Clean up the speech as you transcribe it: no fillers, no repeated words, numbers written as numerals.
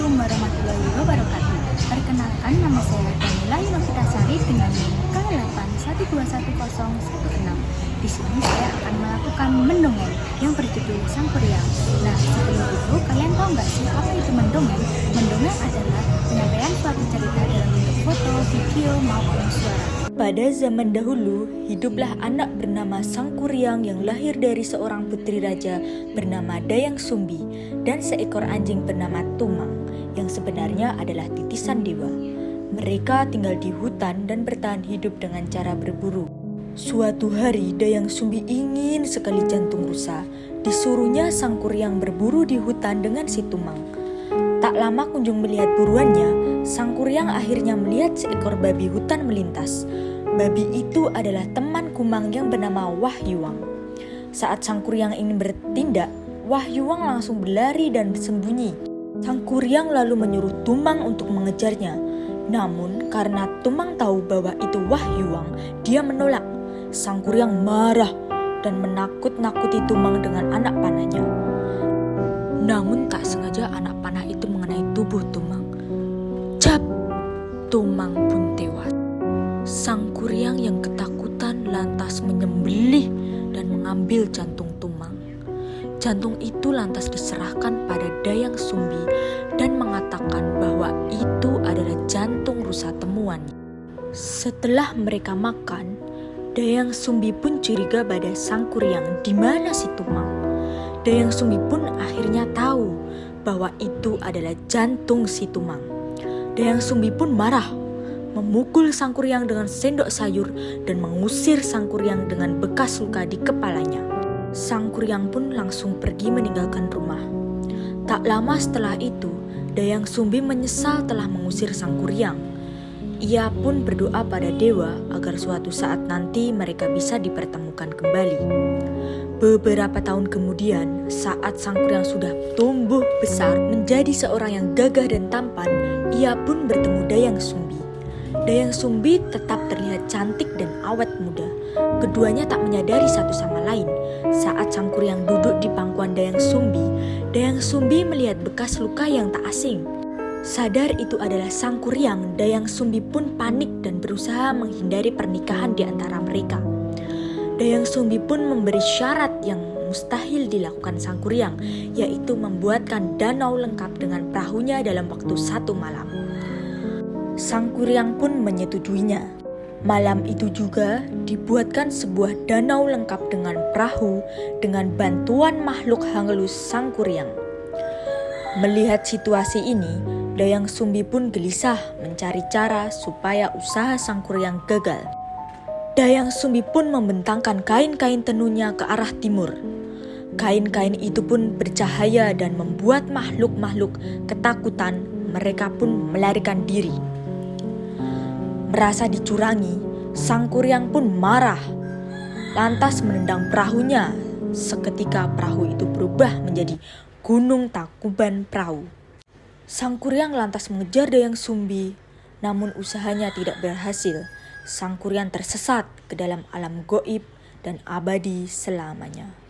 Assalamualaikum warahmatullahi wabarakatuh. Perkenalkan, nama saya Danila Yunofitasari dengan NIM K81210116. Di sini saya akan melakukan mendongeng yang berjudul Sangkuriang. Nah, sebelum itu kalian tahu nggak sih apa itu mendongeng? Mendongeng adalah penyampaian suatu cerita dalam bentuk foto, video, maupun suara. Pada zaman dahulu, hiduplah anak bernama Sangkuriang yang lahir dari seorang putri raja bernama Dayang Sumbi dan seekor anjing bernama Tumang yang sebenarnya adalah titisan dewa. Mereka tinggal di hutan dan bertahan hidup dengan cara berburu. Suatu hari, Dayang Sumbi ingin sekali jantung rusa. Disuruhnya Sangkuriang berburu di hutan dengan si Tumang. Tak lama kunjung melihat buruannya, Sangkuriang akhirnya melihat seekor babi hutan melintas. Babi itu adalah teman Kumang yang bernama Wahyuwang. Saat Sangkuriang ingin bertindak, Wahyuwang langsung berlari dan bersembunyi. Sangkuriang lalu menyuruh Tumang untuk mengejarnya. Namun karena Tumang tahu bahwa itu Wahyuwang, dia menolak. Sangkuriang marah dan menakut-nakuti Tumang dengan anak panahnya. Namun tak sengaja anak panah itu mengenai tubuh Tumang. Cap! Tumang pun tewas. Sangkuriang yang ketakutan lantas menyembelih dan mengambil jantung Tumang. Jantung itu lantas diserahkan pada Dayang Sumbi dan mengatakan bahwa itu adalah jantung rusa temuan. Setelah mereka makan, Dayang Sumbi pun curiga pada Sangkuriang di mana si Tumang. Dayang Sumbi pun akhirnya tahu bahwa itu adalah jantung si Tumang. Dayang Sumbi pun marah, memukul Sangkuriang dengan sendok sayur dan mengusir Sangkuriang dengan bekas luka di kepalanya. Sangkuriang pun langsung pergi meninggalkan rumah. Tak lama setelah itu, Dayang Sumbi menyesal telah mengusir Sangkuriang. Ia pun berdoa pada dewa agar suatu saat nanti mereka bisa dipertemukan kembali. Beberapa tahun kemudian, saat Sangkuriang sudah tumbuh besar menjadi seorang yang gagah dan tampan, ia pun bertemu Dayang Sumbi. Dayang Sumbi tetap terlihat cantik dan awet muda. Keduanya tak menyadari satu sama lain. Saat Sangkuriang duduk di pangkuan Dayang Sumbi melihat bekas luka yang tak asing. Sadar itu adalah Sangkuriang, Dayang Sumbi pun panik dan berusaha menghindari pernikahan di antara mereka. Dayang Sumbi pun memberi syarat yang mustahil dilakukan Sangkuriang, yaitu membuatkan danau lengkap dengan perahunya dalam waktu 1 malam. Sangkuriang pun menyetujuinya. Malam itu juga dibuatkan sebuah danau lengkap dengan perahu dengan bantuan makhluk halus Sangkuriang. Melihat situasi ini, Dayang Sumbi pun gelisah mencari cara supaya usaha Sangkuriang gagal. Dayang Sumbi pun membentangkan kain-kain tenunnya ke arah timur. Kain-kain itu pun bercahaya dan membuat makhluk-makhluk ketakutan. Mereka pun melarikan diri. Merasa dicurangi, Sangkuriang pun marah. Lantas menendang perahunya. Seketika perahu itu berubah menjadi gunung Tangkuban Perahu. Sangkuriang lantas mengejar Dayang Sumbi, namun usahanya tidak berhasil. Sangkuriang tersesat ke dalam alam goib dan abadi selamanya.